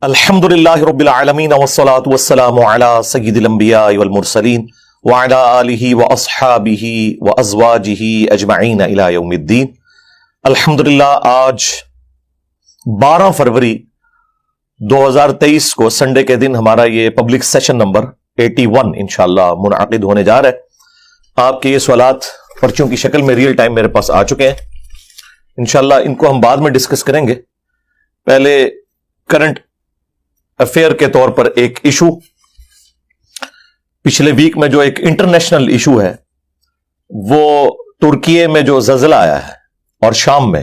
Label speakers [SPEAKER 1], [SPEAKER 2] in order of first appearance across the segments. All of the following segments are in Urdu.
[SPEAKER 1] الحمدللہ رب العالمین والصلاة والسلام علی سید الانبیاء والمرسلین وعلی آلہ واصحابہ وازواجہ اجمعین الی یوم الدین۔ الحمدللہ آج 12 فروری 2023 کو سنڈے کے دن ہمارا یہ پبلک سیشن نمبر 81 انشاءاللہ منعقد ہونے جا رہا ہے۔ آپ کے یہ سوالات پرچوں کی شکل میں ریئل ٹائم میرے پاس آ چکے ہیں، انشاءاللہ ان کو ہم بعد میں ڈسکس کریں گے۔ پہلے کرنٹ افیئر کے طور پر ایک ایشو، پچھلے ویک میں جو ایک انٹرنیشنل ایشو ہے وہ ترکیے میں جو زلزلہ آیا ہے اور شام میں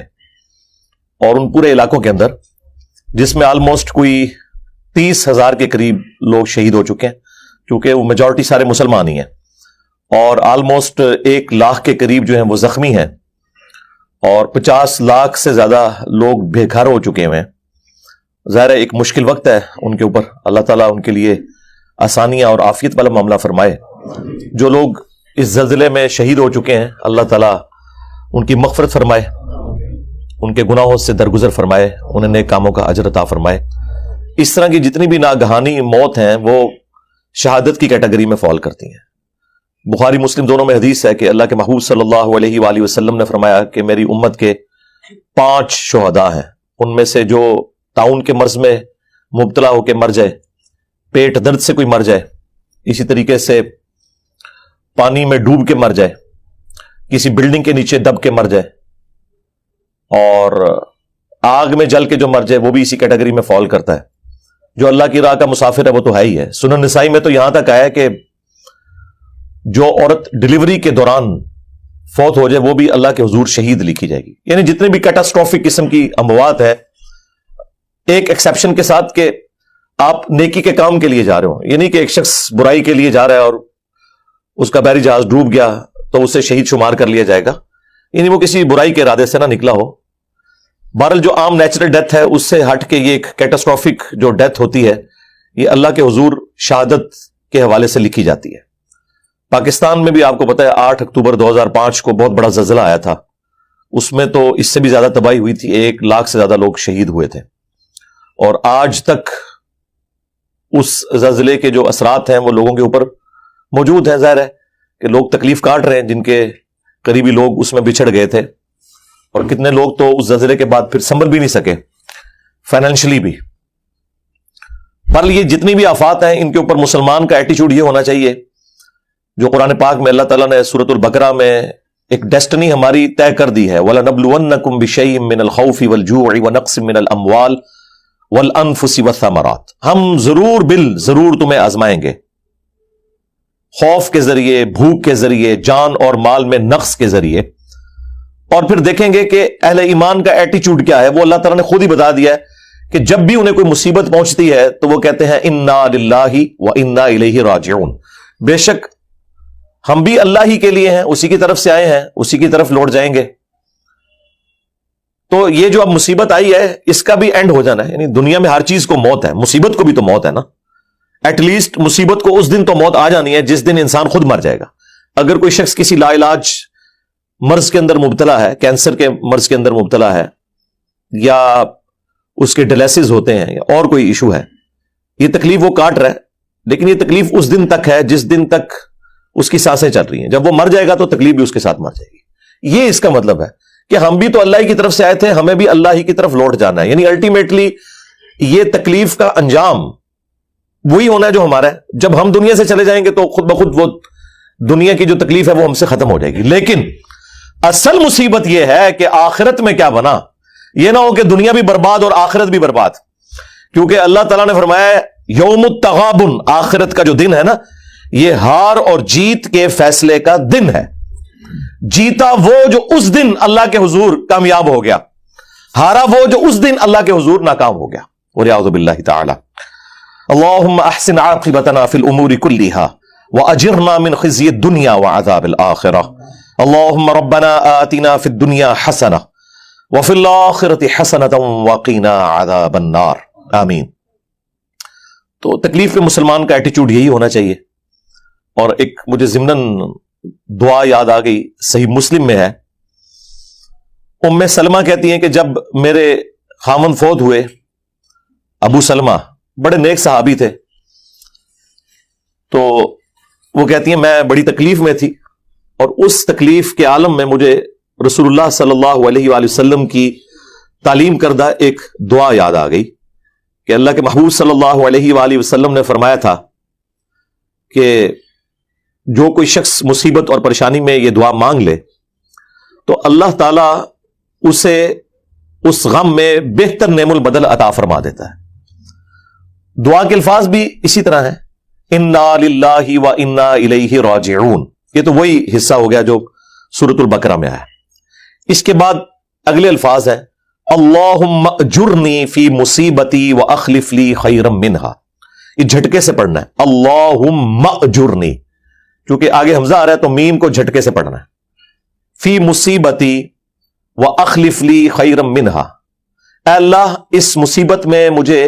[SPEAKER 1] اور ان پورے علاقوں کے اندر، جس میں آلموسٹ کوئی 30,000 کے قریب لوگ شہید ہو چکے ہیں، کیونکہ وہ میجورٹی سارے مسلمان ہی ہیں، اور آلموسٹ 1 لاکھ کے قریب جو ہیں وہ زخمی ہیں، اور 50 لاکھ سے زیادہ لوگ بے گھر ہو چکے ہیں۔ ظاہر ہے ایک مشکل وقت ہے ان کے اوپر، اللہ تعالیٰ ان کے لیے آسانیاں اور عافیت والا معاملہ فرمائے۔ جو لوگ اس زلزلے میں شہید ہو چکے ہیں اللہ تعالیٰ ان کی مغفرت فرمائے، ان کے گناہوں سے درگزر فرمائے، انہیں نیک کاموں کا اجر عطا فرمائے۔ اس طرح کی جتنی بھی ناگہانی موت ہیں وہ شہادت کی کیٹیگری میں فال کرتی ہیں۔ بخاری مسلم دونوں میں حدیث ہے کہ اللہ کے محبوب صلی اللہ علیہ وآلہ وسلم نے فرمایا کہ میری امت کے 5 شہداء ہیں، ان میں سے جو طاعون کے مرض میں مبتلا ہو کے مر جائے، پیٹ درد سے کوئی مر جائے، اسی طریقے سے پانی میں ڈوب کے مر جائے، کسی بلڈنگ کے نیچے دب کے مر جائے، اور آگ میں جل کے جو مر جائے وہ بھی اسی کیٹیگری میں فال کرتا ہے۔ جو اللہ کی راہ کا مسافر ہے وہ تو ہے ہی ہے۔ سنن نسائی میں تو یہاں تک آیا کہ جو عورت ڈیلیوری کے دوران فوت ہو جائے وہ بھی اللہ کے حضور شہید لکھی جائے گی۔ یعنی جتنے بھی کیٹاسٹروفک قسم کی اموات ہے، ایک ایکسیپشن کے ساتھ کہ آپ نیکی کے کام کے لیے جا رہے ہو، یعنی کہ ایک شخص برائی کے لیے جا رہا ہے اور اس کا بحری جہاز ڈوب گیا تو اسے شہید شمار کر لیا جائے گا، یعنی وہ کسی برائی کے ارادے سے نہ نکلا ہو۔ بہرحال جو عام نیچرل ڈیتھ ہے اس سے ہٹ کے یہ ایک کیٹاسٹروفک جو ڈیتھ ہوتی ہے یہ اللہ کے حضور شہادت کے حوالے سے لکھی جاتی ہے۔ پاکستان میں بھی آپ کو پتہ ہے 8 اکتوبر 2005 کو بہت بڑا زلزلہ آیا تھا، اس میں تو اس سے بھی زیادہ تباہی ہوئی تھی، 1 لاکھ سے زیادہ لوگ شہید ہوئے تھے، اور آج تک اس زلزلے کے جو اثرات ہیں وہ لوگوں کے اوپر موجود ہیں۔ ظاہر ہے کہ لوگ تکلیف کاٹ رہے ہیں، جن کے قریبی لوگ اس میں بچھڑ گئے تھے، اور کتنے لوگ تو اس زلزلے کے بعد پھر سنبھل بھی نہیں سکے فائنینشلی بھی۔ پر یہ جتنی بھی آفات ہیں ان کے اوپر مسلمان کا ایٹیچیوڈ یہ ہونا چاہیے جو قرآن پاک میں اللہ تعالیٰ نے سورۃ البقرہ میں ایک ڈیسٹنی ہماری طے کر دی ہے، وَلَنَبْلُوَنَّكُمْ بِشَيْءٍ مِّنَ الْخَوْفِ وَالْجُوعِ وَنَقْصٍ مِّنَ الْأَمْوَالِ وَالْأَنفُسِ وَالثَّمَرَاتِ، ہم ضرور تمہیں آزمائیں گے، خوف کے ذریعے، بھوک کے ذریعے، جان اور مال میں نقص کے ذریعے۔ اور پھر دیکھیں گے کہ اہل ایمان کا ایٹیچیوڈ کیا ہے، وہ اللہ تعالیٰ نے خود ہی بتا دیا ہے کہ جب بھی انہیں کوئی مصیبت پہنچتی ہے تو وہ کہتے ہیں اِنَّا لِلَّهِ وَإِنَّا إِلَيْهِ رَاجِعُونَ، بے شک ہم بھی اللہ ہی کے لیے ہیں، اسی کی طرف سے آئے ہیں، اسی کی طرف لوٹ جائیں گے۔ تو یہ جو اب مصیبت آئی ہے اس کا بھی اینڈ ہو جانا ہے، یعنی دنیا میں ہر چیز کو موت ہے، مصیبت کو بھی تو موت ہے نا۔ ایٹ لیسٹ مصیبت کو اس دن تو موت آ جانی ہے جس دن انسان خود مر جائے گا۔ اگر کوئی شخص کسی لا علاج مرض کے اندر مبتلا ہے، کینسر کے مرض کے اندر مبتلا ہے، یا اس کے ڈیلیسز ہوتے ہیں، یا اور کوئی ایشو ہے، یہ تکلیف وہ کاٹ رہا ہے، لیکن یہ تکلیف اس دن تک ہے جس دن تک اس کی سانسیں چل رہی ہیں۔ جب وہ مر جائے گا تو تکلیف بھی اس کے ساتھ مر جائے گی۔ یہ اس کا مطلب ہے کہ ہم بھی تو اللہ ہی کی طرف سے آئے تھے، ہمیں بھی اللہ ہی کی طرف لوٹ جانا ہے، یعنی الٹیمیٹلی یہ تکلیف کا انجام وہی ہونا ہے جو ہمارا ہے۔ جب ہم دنیا سے چلے جائیں گے تو خود بخود وہ دنیا کی جو تکلیف ہے وہ ہم سے ختم ہو جائے گی۔ لیکن اصل مصیبت یہ ہے کہ آخرت میں کیا بنا، یہ نہ ہو کہ دنیا بھی برباد اور آخرت بھی برباد، کیونکہ اللہ تعالیٰ نے فرمایا یوم التغابن، آخرت کا جو دن ہے نا، یہ ہار اور جیت کے فیصلے کا دن ہے۔ جیتا وہ جو اس دن اللہ کے حضور کامیاب ہو گیا، ہارا وہ جو اس دن اللہ کے حضور ناکام ہو گیا۔ وَلِعَوْذُ بِاللَّهِ تَعَالَى اللهم احسن عاقبتنا في الامور كلها واجرنا من خزي الدنيا وعذاب الاخره اللهم ربنا آتنا في الدنيا حسنه وفي الاخره حسنه وقنا عذاب النار، آمین۔ تو تکلیف میں مسلمان کا ایٹیچیوڈ یہی ہونا چاہیے۔ اور ایک مجھے ضمناً دعا یاد آ گئی، صحیح مسلم میں ہے، ام سلمہ کہتی ہیں کہ جب میرے خامن فوت ہوئے ابو سلمہ بڑے نیک صحابی تھے. تو وہ کہتی ہیں میں بڑی تکلیف میں تھی اور اس تکلیف کے عالم میں مجھے رسول اللہ صلی اللہ علیہ وآلہ وسلم کی تعلیم کردہ ایک دعا یاد آ گئی کہ اللہ کے محبوب صلی اللہ علیہ وآلہ وسلم نے فرمایا تھا کہ جو کوئی شخص مصیبت اور پریشانی میں یہ دعا مانگ لے تو اللہ تعالیٰ اسے اس غم میں بہتر نعم البدل عطا فرما دیتا ہے. دعا کے الفاظ بھی اسی طرح ہیں, انا للہ و انا الیہ راجعون. یہ تو وہی حصہ ہو گیا جو سورۃ البقرہ میں آیا. اس کے بعد اگلے الفاظ ہیں اللہم اجرنی فی مصیبتی و اخلف لی خیرا منہا. یہ جھٹکے سے پڑھنا ہے, اللہم اجرنی, کیونکہ آگے حمزہ آ رہا ہے تو میم کو جھٹکے سے پڑھنا ہے. فی مصیبتی و اخلف لی خیرا منہا, اے اللہ اس مصیبت میں مجھے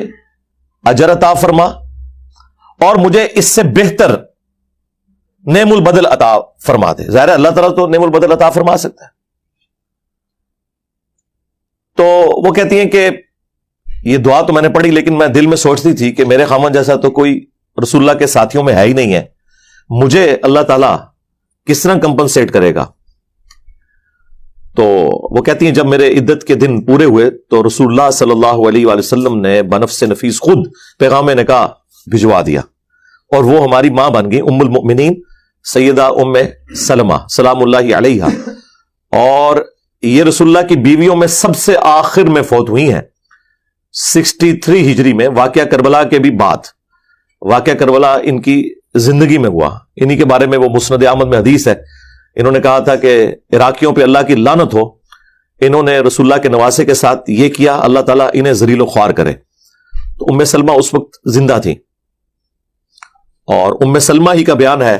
[SPEAKER 1] اجر عطا فرما اور مجھے اس سے بہتر نعم البدل عطا فرما دے. ظاہر ہے اللہ تعالیٰ تو نعم البدل عطا فرما سکتا ہے. تو وہ کہتی ہیں کہ یہ دعا تو میں نے پڑھی لیکن میں دل میں سوچتی تھی کہ میرے خامن جیسا تو کوئی رسول اللہ کے ساتھیوں میں ہے ہی نہیں ہے, مجھے اللہ تعالیٰ کس طرح کمپنسیٹ کرے گا. تو وہ کہتی ہیں جب میرے عدت کے دن پورے ہوئے تو رسول اللہ صلی اللہ علیہ وآلہ وسلم نے بنفس نفیس خود پیغام نکاح بھجوا دیا اور وہ ہماری ماں بن گئی, ام المؤمنین سیدہ ام سلمہ سلام اللہ علیہا. اور یہ رسول اللہ کی بیویوں میں سب سے آخر میں فوت ہوئی ہیں 63 ہجری میں, واقعہ کربلا کے بھی بعد. واقعہ کربلا ان کی زندگی میں ہوا, انہی کے بارے میں وہ مسند احمد میں حدیث ہے. انہوں نے کہا تھا کہ عراقیوں پہ اللہ کی لعنت ہو, انہوں نے رسول اللہ کے نواسے کے ساتھ یہ کیا, اللہ تعالیٰ انہیں ذلیل و خوار کرے. تو ام سلمہ اس وقت زندہ تھی اور ام سلمہ ہی کا بیان ہے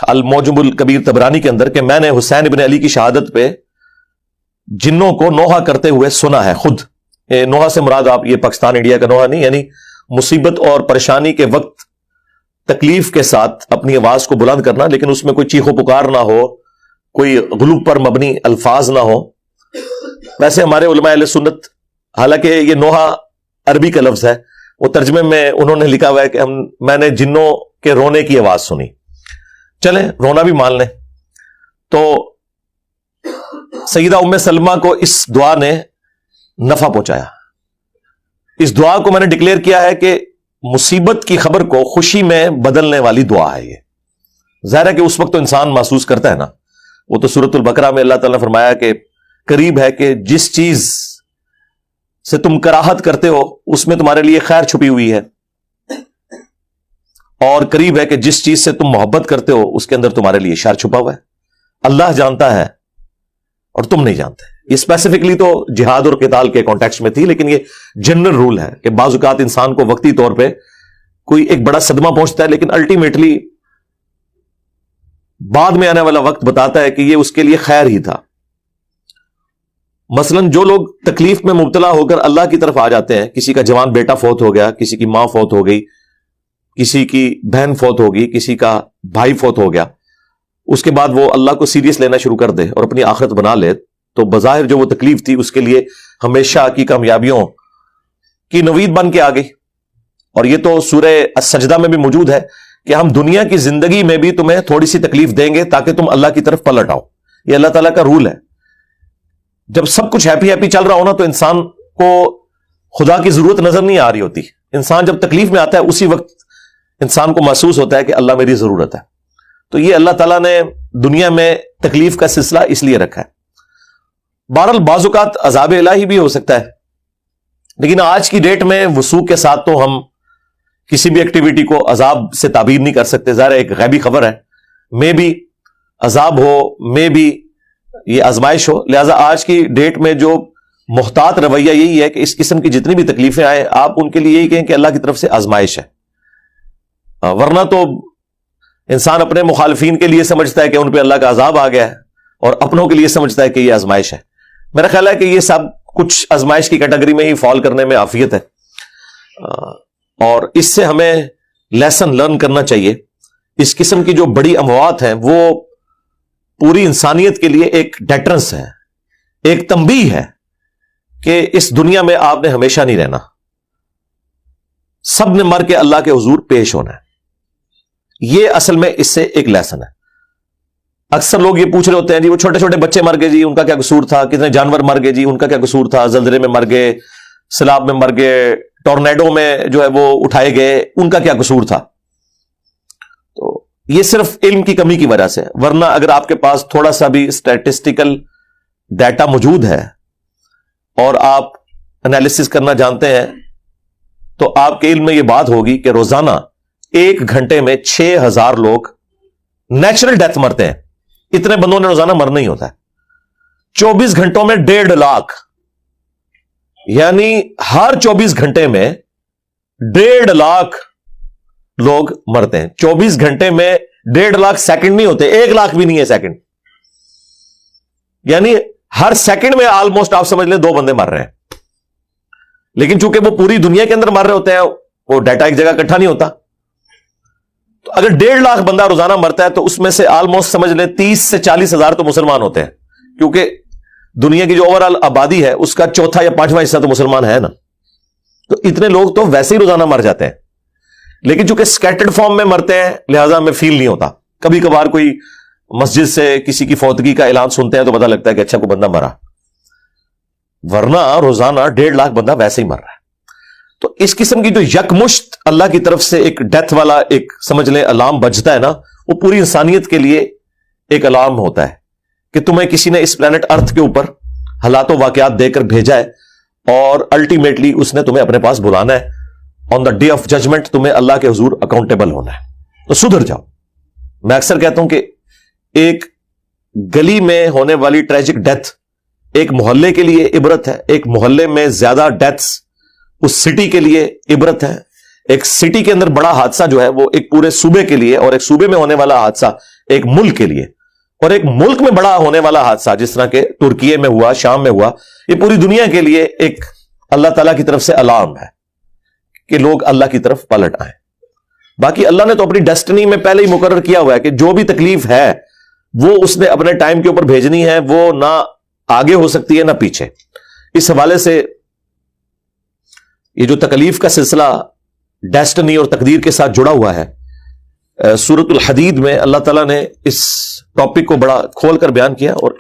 [SPEAKER 1] الموجم الکبیر طبرانی کے اندر کہ میں نے حسین ابن علی کی شہادت پہ جنوں کو نوحہ کرتے ہوئے سنا ہے خود. نوحہ سے مراد آپ یہ پاکستان انڈیا کا نوحہ نہیں, یعنی مصیبت اور پریشانی کے وقت تکلیف کے ساتھ اپنی آواز کو بلند کرنا, لیکن اس میں کوئی چیخ و پکار نہ ہو, کوئی غلوب پر مبنی الفاظ نہ ہو. ویسے ہمارے علماء اہل سنت, حالانکہ یہ نوحہ عربی کا لفظ ہے, وہ ترجمے میں انہوں نے لکھا ہوا ہے کہ میں نے جنوں کے رونے کی آواز سنی. چلیں رونا بھی مان لیں. تو سیدہ ام سلمہ کو اس دعا نے نفع پہنچایا. اس دعا کو میں نے ڈکلیئر کیا ہے کہ مصیبت کی خبر کو خوشی میں بدلنے والی دعا ہے. یہ ظاہر ہے کہ اس وقت تو انسان محسوس کرتا ہے نا, وہ تو سورۃ البقرہ میں اللہ تعالیٰ نے فرمایا کہ قریب ہے کہ جس چیز سے تم کراہت کرتے ہو اس میں تمہارے لیے خیر چھپی ہوئی ہے, اور قریب ہے کہ جس چیز سے تم محبت کرتے ہو اس کے اندر تمہارے لیے شر چھپا ہوا ہے. اللہ جانتا ہے اور تم نہیں جانتے. یہ اسپیسیفکلی تو جہاد اور قتال کے کانٹیکسٹ میں تھی, لیکن یہ جنرل رول ہے کہ بعض اوقات انسان کو وقتی طور پہ کوئی ایک بڑا صدمہ پہنچتا ہے, لیکن الٹیمیٹلی بعد میں آنے والا وقت بتاتا ہے کہ یہ اس کے لیے خیر ہی تھا. مثلا جو لوگ تکلیف میں مبتلا ہو کر اللہ کی طرف آ جاتے ہیں, کسی کا جوان بیٹا فوت ہو گیا, کسی کی ماں فوت ہو گئی, کسی کی بہن فوت ہو گئی, کسی کا بھائی فوت ہو گیا, اس کے بعد وہ اللہ کو سیریس لینا شروع کر دے اور اپنی آخرت بنا لے, تو بظاہر جو وہ تکلیف تھی اس کے لیے ہمیشہ کی کامیابیوں کی نوید بن کے آ گئی. اور یہ تو سورہ السجدہ میں بھی موجود ہے کہ ہم دنیا کی زندگی میں بھی تمہیں تھوڑی سی تکلیف دیں گے تاکہ تم اللہ کی طرف پلٹ آؤ. یہ اللہ تعالیٰ کا رول ہے. جب سب کچھ ہیپی ہیپی چل رہا ہو نا تو انسان کو خدا کی ضرورت نظر نہیں آ رہی ہوتی. انسان جب تکلیف میں آتا ہے اسی وقت انسان کو محسوس ہوتا ہے کہ اللہ میری ضرورت ہے. تو یہ اللہ تعالیٰ نے دنیا میں تکلیف کا سلسلہ اس لیے رکھا ہے. بہرحال بعض اوقات عذاب الہی بھی ہو سکتا ہے, لیکن آج کی ڈیٹ میں وثوق کے ساتھ تو ہم کسی بھی ایکٹیویٹی کو عذاب سے تعبیر نہیں کر سکتے. ظاہر ایک غیبی خبر ہے, میں بھی عذاب ہو, میں بھی یہ آزمائش ہو. لہذا آج کی ڈیٹ میں جو محتاط رویہ یہی ہے کہ اس قسم کی جتنی بھی تکلیفیں آئیں آپ ان کے لیے یہی کہیں کہ اللہ کی طرف سے آزمائش ہے. ورنہ تو انسان اپنے مخالفین کے لیے سمجھتا ہے کہ ان پہ اللہ کا عذاب آ گیا ہے, اور اپنوں کے لیے سمجھتا ہے کہ یہ آزمائش ہے. میرا خیال ہے کہ یہ سب کچھ آزمائش کی کیٹیگری میں ہی فال کرنے میں عافیت ہے, اور اس سے ہمیں لیسن لرن کرنا چاہیے. اس قسم کی جو بڑی اموات ہیں وہ پوری انسانیت کے لیے ایک ڈیٹرنس ہے, ایک تنبیہ ہے کہ اس دنیا میں آپ نے ہمیشہ نہیں رہنا. سب نے مر کے اللہ کے حضور پیش ہونا ہے. یہ اصل میں اس سے ایک لیسن ہے. اکثر لوگ یہ پوچھ رہے ہوتے ہیں جی وہ چھوٹے چھوٹے بچے مر گئے جی ان کا کیا قصور تھا, کتنے جانور مر گئے جی ان کا کیا قصور تھا, زلزلے میں مر گئے, سیلاب میں مر گئے, ٹورنیڈو میں جو ہے وہ اٹھائے گئے, ان کا کیا قصور تھا. تو یہ صرف علم کی کمی کی وجہ سے, ورنہ اگر آپ کے پاس تھوڑا سا بھی اسٹیٹسٹیکل ڈیٹا موجود ہے اور آپ انالیسس کرنا جانتے ہیں تو آپ کے علم میں یہ بات ہوگی کہ روزانہ 1 گھنٹے میں 6000 لوگ نیچرل ڈیتھ مرتے ہیں. اتنے بندوں نے روزانہ مرنا ہی ہوتا ہے. 24 گھنٹوں میں 1.5 لاکھ, یعنی ہر 24 گھنٹے میں 1.5 لاکھ لوگ مرتے ہیں. 24 گھنٹے میں 1.5 لاکھ سیکنڈ نہیں ہوتے, 1 لاکھ بھی نہیں ہے سیکنڈ, یعنی ہر سیکنڈ میں آلموسٹ آپ سمجھ لیں 2 بندے مر رہے ہیں. لیکن چونکہ وہ پوری دنیا کے اندر مر رہے ہوتے ہیں, وہ ڈیٹا ایک جگہ اکٹھا نہیں ہوتا. تو اگر 1.5 لاکھ بندہ روزانہ مرتا ہے تو اس میں سے آلموسٹ سمجھ لیں 30 سے 40 ہزار تو مسلمان ہوتے ہیں, کیونکہ دنیا کی جو اوور آل آبادی ہے اس کا 4تھا یا 5واں حصہ تو مسلمان ہے نا. تو اتنے لوگ تو ویسے ہی روزانہ مر جاتے ہیں, لیکن چونکہ سکیٹرڈ فارم میں مرتے ہیں لہذا ہمیں فیل نہیں ہوتا. کبھی کبھار کوئی مسجد سے کسی کی فوتگی کا اعلان سنتے ہیں تو پتہ لگتا ہے کہ اچھا کوئی بندہ مرا, ورنہ روزانہ 1.5 لاکھ بندہ ویسے ہی مر رہا ہے. تو اس قسم کی جو یکمشت اللہ کی طرف سے ایک ڈیتھ والا ایک سمجھ لیں الارم بجتا ہے نا, وہ پوری انسانیت کے لیے ایک الارم ہوتا ہے کہ تمہیں کسی نے اس پلانٹ ارتھ کے اوپر حالات و واقعات دے کر بھیجا ہے اور الٹیمیٹلی اس نے تمہیں اپنے پاس بلانا ہے. آن دا ڈے آف ججمنٹ تمہیں اللہ کے حضور اکاؤنٹیبل ہونا ہے, تو سدھر جاؤ. میں اکثر کہتا ہوں کہ ایک گلی میں ہونے والی ٹریجک ڈیتھ ایک محلے کے لیے عبرت ہے, ایک محلے میں زیادہ ڈیتھس اس سٹی کے لیے عبرت ہے, ایک سٹی کے اندر بڑا حادثہ جو ہے وہ ایک پورے صوبے کے لیے, اور ایک صوبے میں ہونے والا حادثہ ایک ملک کے لیے, اور ایک ملک میں بڑا ہونے والا حادثہ جس طرح کہ ترکیے میں ہوا, شام میں ہوا, یہ پوری دنیا کے لیے ایک اللہ تعالیٰ کی طرف سے الارم ہے کہ لوگ اللہ کی طرف پلٹ آئیں. باقی اللہ نے تو اپنی ڈیسٹنی میں پہلے ہی مقرر کیا ہوا ہے کہ جو بھی تکلیف ہے وہ اس نے اپنے ٹائم کے اوپر بھیجنی ہے, وہ نہ آگے ہو سکتی ہے نہ پیچھے. اس حوالے سے یہ جو تکلیف کا سلسلہ ڈیسٹنی اور تقدیر کے ساتھ جڑا ہوا ہے, سورۃ الحدید میں اللہ تعالیٰ نے اس ٹاپک کو بڑا کھول کر بیان کیا, اور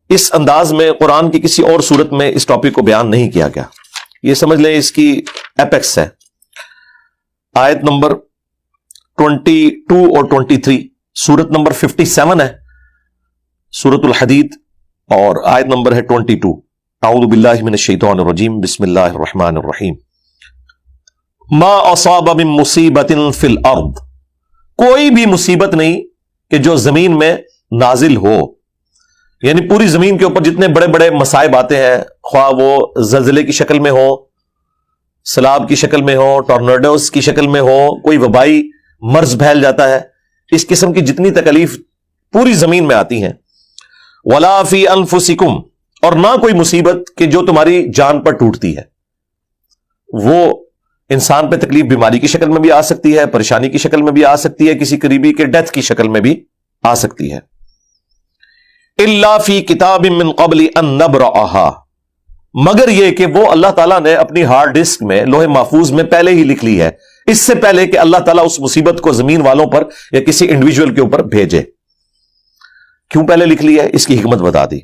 [SPEAKER 1] اس انداز میں قرآن کی کسی اور سورت میں اس ٹاپک کو بیان نہیں کیا گیا. یہ سمجھ لیں اس کی ایپیکس ہے. آیت نمبر 22 اور 23, سورت نمبر 57 ہے سورۃ الحدید, اور آیت نمبر ہے 22. اعوذ باللہ من الشیطان الرجیم, بسم اللہ الرحمن الرحیم. ما اصاب من مصیبت فی الارض, کوئی بھی مصیبت نہیں کہ جو زمین میں نازل ہو, یعنی پوری زمین کے اوپر جتنے بڑے بڑے مصائب آتے ہیں, خواہ وہ زلزلے کی شکل میں ہو, سیلاب کی شکل میں ہو, ٹورنیڈوز کی شکل میں ہو, کوئی وبائی مرض پھیل جاتا ہے, اس قسم کی جتنی تکلیف پوری زمین میں آتی ہیں. ولا فی انفسکم, اور نہ کوئی مصیبت کہ جو تمہاری جان پر ٹوٹتی ہے, وہ انسان پہ تکلیف بیماری کی شکل میں بھی آ سکتی ہے, پریشانی کی شکل میں بھی آ سکتی ہے, کسی قریبی کے ڈیتھ کی شکل میں بھی آ سکتی ہے. الا فی کتاب من قبل ان نبرأها, مگر یہ کہ وہ اللہ تعالیٰ نے اپنی ہارڈ ڈسک میں لوح محفوظ میں پہلے ہی لکھ لی ہے, اس سے پہلے کہ اللہ تعالیٰ اس مصیبت کو زمین والوں پر یا کسی انڈیویجول کے اوپر بھیجے. کیوں پہلے لکھ لی ہے, اس کی حکمت بتا دی.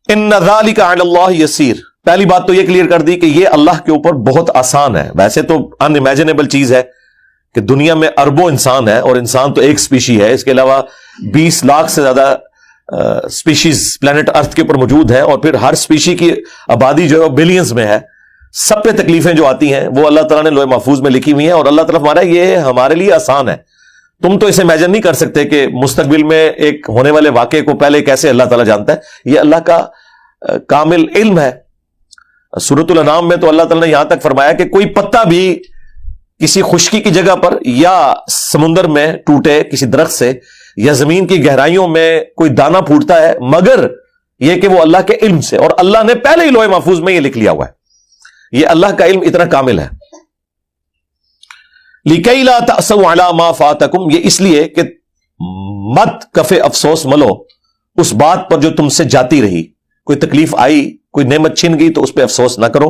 [SPEAKER 1] ان ذلک علی اللہ یسیر, پہلی بات تو یہ کلیئر کر دی کہ یہ اللہ کے اوپر بہت آسان ہے. ویسے تو ان امیجنیبل چیز ہے کہ دنیا میں اربوں انسان ہے, اور انسان تو ایک سپیشی ہے, اس کے علاوہ 20 لاکھ سے زیادہ سپیشیز پلانٹ ارتھ کے اوپر موجود ہے, اور پھر ہر سپیشی کی آبادی جو ہے بلینز میں ہے. سب پہ تکلیفیں جو آتی ہیں وہ اللہ تعالیٰ نے لوح محفوظ میں لکھی ہوئی ہیں, اور اللہ تعالیٰ ہمارا یہ ہمارے لیے آسان ہے. تم تو اسے امیجن نہیں کر سکتے کہ مستقبل میں ایک ہونے والے واقعے کو پہلے کیسے اللہ تعالیٰ جانتا ہے. یہ اللہ کا کامل علم ہے. سورۃ الانعام میں تو اللہ تعالیٰ نے یہاں تک فرمایا کہ کوئی پتا بھی کسی خشکی کی جگہ پر یا سمندر میں ٹوٹے کسی درخت سے, یا زمین کی گہرائیوں میں کوئی دانہ پھوٹتا ہے, مگر یہ کہ وہ اللہ کے علم سے, اور اللہ نے پہلے ہی لوح محفوظ میں یہ لکھ لیا ہوا ہے. یہ اللہ کا علم اتنا کامل ہے. لِكَيْ لَا تَأْسَوْا عَلَى مَا فَاتَكُمْ, یہ اس لیے کہ مت کفے افسوس ملو اس بات پر جو تم سے جاتی رہی. کوئی تکلیف آئی, کوئی نعمت چھن گئی تو اس پہ افسوس نہ کرو.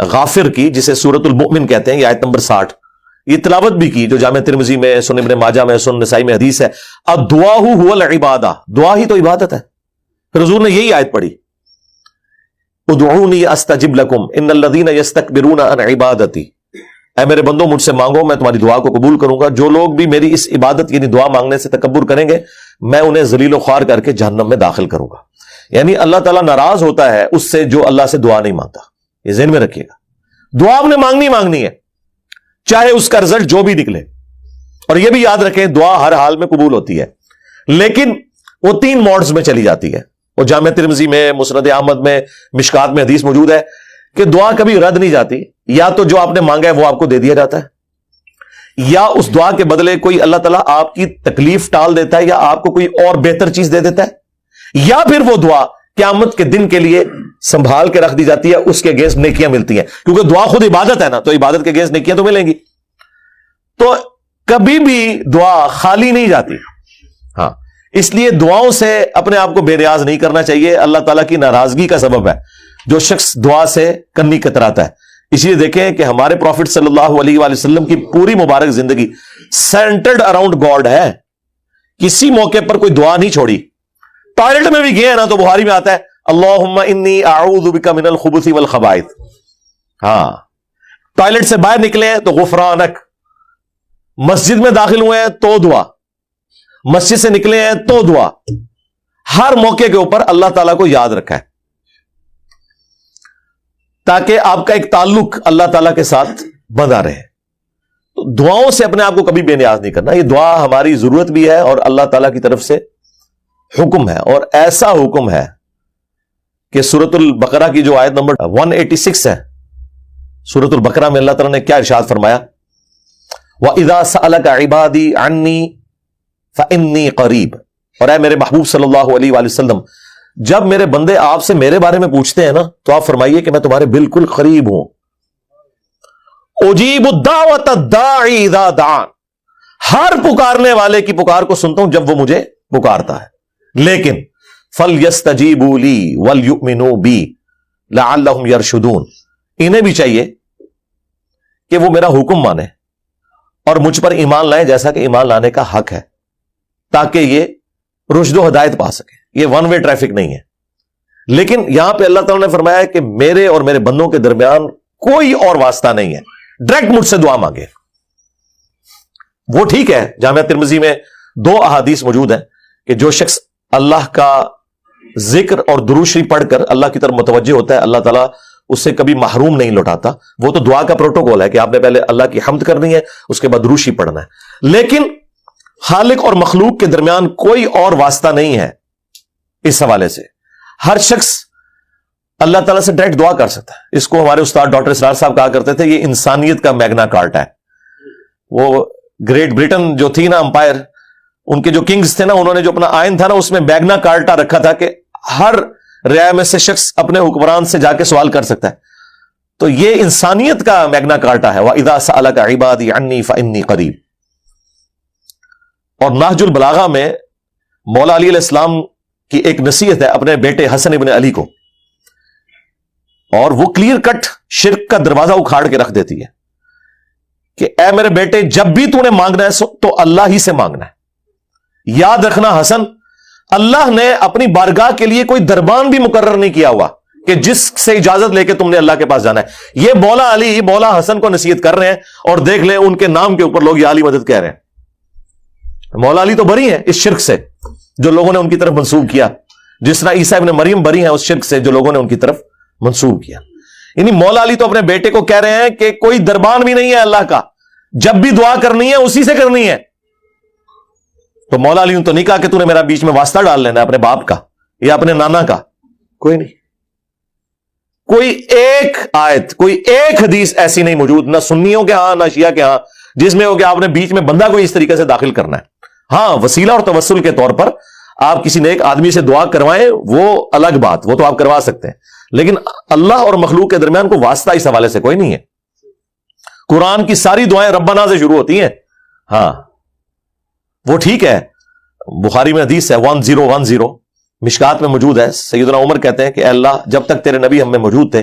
[SPEAKER 1] غافر کی جسے سورۃ المؤمن کہتے ہیں، یہ آیت نمبر 60، یہ تلاوت بھی کی جو جامع ترمذی میں، سنن ابن ماجہ میں، سنن نسائی میں حدیث ہے، الدعاء هو العبادہ، دعا ہی تو عبادت ہے۔ پھر حضور نے یہی آیت پڑھی، ادعونی استجب لکم ان الذین یستکبرون عن عبادتی، اے میرے بندوں مجھ سے مانگو میں تمہاری دعا کو قبول کروں گا، جو لوگ بھی میری اس عبادت یعنی دعا مانگنے سے تکبر کریں گے میں انہیں ذلیل و خوار کر کے جہنم میں داخل کروں گا۔ یعنی اللہ تعالیٰ ناراض ہوتا ہے اس سے جو اللہ سے دعا نہیں مانگتا، یہ ذہن میں رکھیے گا، دعا آپ نے مانگنی ہے چاہے اس کا رزلٹ جو بھی نکلے، اور یہ بھی یاد رکھیں دعا ہر حال میں قبول ہوتی ہے، لیکن وہ 3 موڈز میں چلی جاتی ہے، اور جامع ترمذی میں، مسند احمد میں، مشکات میں حدیث موجود ہے کہ دعا کبھی رد نہیں جاتی، یا تو جو آپ نے مانگا ہے وہ آپ کو دے دیا جاتا ہے، یا اس دعا کے بدلے کوئی اللہ تعالیٰ آپ کی تکلیف ٹال دیتا ہے، یا آپ کو کوئی اور بہتر چیز دے دیتا ہے، یا پھر وہ دعا قیامت کے دن کے لیے سنبھال کے رکھ دی جاتی ہے، اس کے اگینسٹ نیکیاں ملتی ہیں، کیونکہ دعا خود عبادت ہے نا، تو عبادت کے اگینسٹ نیکیاں تو ملیں گی، تو کبھی بھی دعا خالی نہیں جاتی۔ ہاں، اس لیے دعاؤں سے اپنے آپ کو بے نیاز نہیں کرنا چاہیے، اللہ تعالیٰ کی ناراضگی کا سبب ہے جو شخص دعا سے کنی کتراتا ہے۔ اس لیے دیکھیں کہ ہمارے پروفٹ صلی اللہ علیہ وآلہ وسلم کی پوری مبارک زندگی سینٹرڈ اراؤنڈ گاڈ ہے، کسی موقع پر کوئی دعا نہیں چھوڑی۔ ٹوائلٹ میں بھی گئے ہیں نا تو بخاری میں آتا ہے اللہم انی اعوذ بک من الخبث والخبائث، ہاں، ٹوائلٹ سے باہر نکلے ہیں تو غفرانک، مسجد میں داخل ہوئے ہیں تو دعا، مسجد سے نکلے ہیں تو دعا، ہر موقع کے اوپر اللہ تعالیٰ کو یاد رکھا ہے تاکہ آپ کا ایک تعلق اللہ تعالیٰ کے ساتھ بنا رہے۔ تو دعاؤں سے اپنے آپ کو کبھی بے نیاز نہیں کرنا، یہ دعا ہماری ضرورت بھی ہے اور اللہ تعالیٰ کی طرف سے حکم ہے، اور ایسا حکم ہے کہ سورۃ البقرہ کی جو آیت نمبر 186 ہے، سورۃ البقرہ میں اللہ تعالیٰ نے کیا ارشاد فرمایا، وَإِذَا سَأَلَكَ عِبَادِي عَنِّي فَإِنِّي قَرِيبٌ، اور اے میرے محبوب صلی اللہ علیہ وآلہ وسلم جب میرے بندے آپ سے میرے بارے میں پوچھتے ہیں نا تو آپ فرمائیے کہ میں تمہارے بالکل قریب ہوں، اجیب الدعوۃ الداعی اذا دعان، ہر پکارنے والے کی پکار کو سنتا ہوں جب وہ مجھے پکارتا ہے، لیکن فَلْيَسْتَجِيبُوا لِي وَلْيُؤْمِنُوا بِي لَعَلَّهُمْ يَرْشُدُونَ، انہیں بھی چاہیے کہ وہ میرا حکم مانے اور مجھ پر ایمان لائیں جیسا کہ ایمان لانے کا حق ہے، تاکہ یہ رشد و ہدایت پا سکے۔ یہ ون وے ٹریفک نہیں ہے، لیکن یہاں پہ اللہ تعالیٰ نے فرمایا کہ میرے اور میرے بندوں کے درمیان کوئی اور واسطہ نہیں ہے، ڈائریکٹ مجھ سے دعا مانگے۔ وہ ٹھیک ہے، جامعہ ترمذی میں 2 احادیث موجود ہیں کہ جو شخص اللہ کا ذکر اور درود شریف پڑھ کر اللہ کی طرف متوجہ ہوتا ہے اللہ تعالیٰ اس سے کبھی محروم نہیں لوٹاتا۔ وہ تو دعا کا پروٹوکول ہے کہ آپ نے پہلے اللہ کی حمد کرنی ہے، اس کے بعد درود شریف پڑھنا ہے، لیکن خالق اور مخلوق کے درمیان کوئی اور واسطہ نہیں ہے۔ اس حوالے سے ہر شخص اللہ تعالیٰ سے ڈائریکٹ دعا کر سکتا ہے۔ اس کو ہمارے استاد ڈاکٹر اسرار صاحب کہا کرتے تھے یہ انسانیت کا میگنا کارٹا ہے۔ وہ گریٹ برٹن جو تھی نا امپائر، ان کے جو کنگز تھے نا، انہوں نے جو اپنا آئین تھا نا اس میں میگنا کارٹا رکھا تھا کہ ہر رعایا میں سے شخص اپنے حکمران سے جا کے سوال کر سکتا ہے۔ تو یہ انسانیت کا میگنا کارٹا ہے، وَإِذَا سَأَلَكَ عِبَادِي عَنِّي فَإِنِّي قَرِيبٌ۔ اور نہج البلاغہ میں مولا علی علیہ السلام کی ایک نصیحت ہے اپنے بیٹے حسن ابن علی کو، اور وہ کلیئر کٹ شرک کا دروازہ اکھاڑ کے رکھ دیتی ہے کہ اے میرے بیٹے جب بھی تو نے مانگنا ہے تو اللہ ہی سے مانگنا ہے۔ یاد رکھنا حسن، اللہ نے اپنی بارگاہ کے لیے کوئی دربان بھی مقرر نہیں کیا ہوا کہ جس سے اجازت لے کے تم نے اللہ کے پاس جانا ہے۔ یہ مولا علی مولا حسن کو نصیحت کر رہے ہیں، اور دیکھ لیں ان کے نام کے اوپر لوگ یا علی مدد کہہ رہے ہیں۔ مولا علی تو بری ہیں اس شرک سے جو لوگوں نے ان کی طرف منسوب کیا، جس طرح عیسیٰ ابن مریم بری ہیں اس شرک سے جو لوگوں نے ان کی طرف منسوب کیا۔ یعنی مولا علی تو اپنے بیٹے کو کہہ رہے ہیں کہ کوئی دربان بھی نہیں ہے اللہ کا، جب بھی دعا کرنی ہے اسی سے کرنی ہے۔ تو مولا علی نے تو نہیں کہا کہ تو نے میرا بیچ میں واسطہ ڈال لینا اپنے باپ کا یا اپنے نانا کا، کوئی نہیں۔ کوئی ایک آیت، کوئی ایک حدیث ایسی نہیں موجود، نہ سنیوں کے ہاں نہ شیعہ کے ہاں، جس میں ہو کہ آپ نے بیچ میں بندہ کوئی اس طریقے سے داخل کرنا ہے۔ ہاں، وسیلہ اور توسل کے طور پر آپ کسی نیک آدمی سے دعا کروائیں وہ الگ بات، وہ تو آپ کروا سکتے ہیں، لیکن اللہ اور مخلوق کے درمیان کوئی واسطہ اس حوالے سے کوئی نہیں ہے۔ قرآن کی ساری دعائیں ربنا سے شروع ہوتی ہیں، ہاں وہ ٹھیک ہے، بخاری میں حدیث ہے 1010، مشکات میں موجود ہے، سیدنا عمر کہتے ہیں کہ اے اللہ جب تک تیرے نبی ہم میں موجود تھے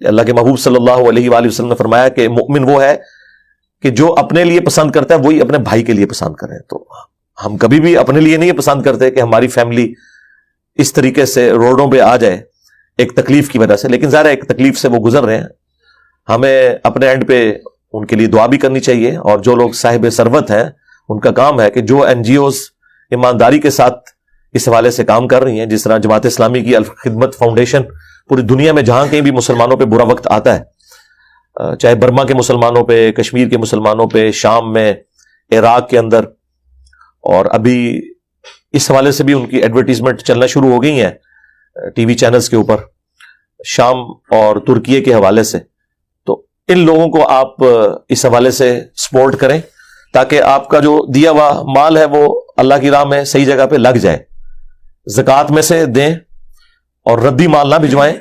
[SPEAKER 1] اللہ کے محبوب صلی اللہ علیہ وآلہ وسلم نے فرمایا کہ مومن وہ ہے کہ جو اپنے لیے پسند کرتا ہے وہی اپنے بھائی کے لیے پسند کرے. تو ہم کبھی بھی اپنے لیے نہیں پسند کرتے کہ ہماری فیملی اس طریقے سے روڈوں پہ آ جائے ایک تکلیف کی وجہ سے, لیکن ظاہر ہے ایک تکلیف سے وہ گزر رہے ہیں. ہمیں اپنے اینڈ پہ ان کے لیے دعا بھی کرنی چاہیے, اور جو لوگ صاحب ثروت ہیں ان کا کام ہے کہ جو این جی اوز ایمانداری کے ساتھ اس حوالے سے کام کر رہی ہیں, جس طرح جماعت اسلامی کی الخدمت فاؤنڈیشن پوری دنیا میں جہاں کہیں بھی مسلمانوں پہ برا وقت آتا ہے, چاہے برما کے مسلمانوں پہ, کشمیر کے مسلمانوں پہ, شام میں, عراق کے اندر, اور ابھی اس حوالے سے بھی ان کی ایڈورٹیزمنٹ چلنا شروع ہو گئی ہیں ٹی وی چینلز کے اوپر, شام اور ترکیے کے حوالے سے. تو ان لوگوں کو آپ اس حوالے سے سپورٹ کریں تاکہ آپ کا جو دیا ہوا مال ہے وہ اللہ کی راہ میں صحیح جگہ پہ لگ جائے. زکوٰۃ میں سے دیں اور ردی مال نہ بھجوائیں,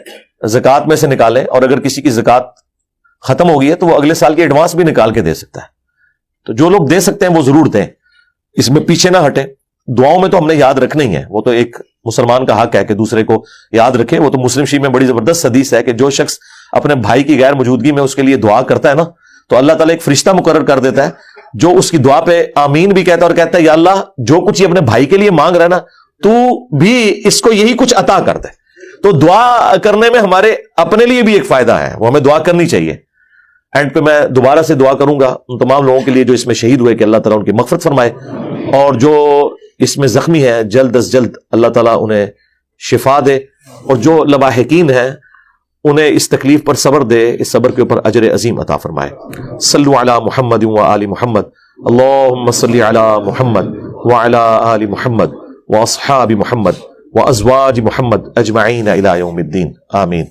[SPEAKER 1] زکوٰۃ میں سے نکالیں, اور اگر کسی کی زکوٰۃ ختم ہو گئی ہے تو وہ اگلے سال کی ایڈوانس بھی نکال کے دے سکتا ہے. تو جو لوگ دے سکتے ہیں وہ ضرور دیں, اس میں پیچھے نہ ہٹیں. دعاؤں میں تو ہم نے یاد رکھنا ہی ہے, وہ تو ایک مسلمان کا حق ہے کہ دوسرے کو یاد رکھے. وہ تو مسلم شریف میں بڑی زبردست حدیث ہے کہ جو شخص اپنے بھائی کی غیر موجودگی میں اس کے لیے دعا کرتا ہے نا, تو اللہ تعالیٰ ایک فرشتہ مقرر کر دیتا ہے جو اس کی دعا پہ آمین بھی کہتا ہے اور کہتا ہے یا اللہ جو کچھ یہ اپنے بھائی کے لیے مانگ رہا ہے نا تو بھی اس کو یہی کچھ عطا کر دے. تو دعا کرنے میں ہمارے اپنے لیے بھی ایک فائدہ ہے, وہ ہمیں دعا کرنی چاہیے. اینڈ پہ میں دوبارہ سے دعا کروں گا ان تمام لوگوں کے لیے جو اس میں شہید ہوئے کہ اللہ تعالیٰ ان کی مغفرت فرمائے, اور جو اس میں زخمی ہے جلد از جلد اللہ تعالیٰ انہیں شفا دے, اور جو لواحقین ہیں انہیں اس تکلیف پر صبر دے, اس صبر کے اوپر اجر عظیم عطا فرمائے. صلو علی محمد و آل محمد, اللہم صلی علی محمد وعلی آل محمد واصحاب محمد وازواج محمد اجمعین الی یوم الدین, آمین.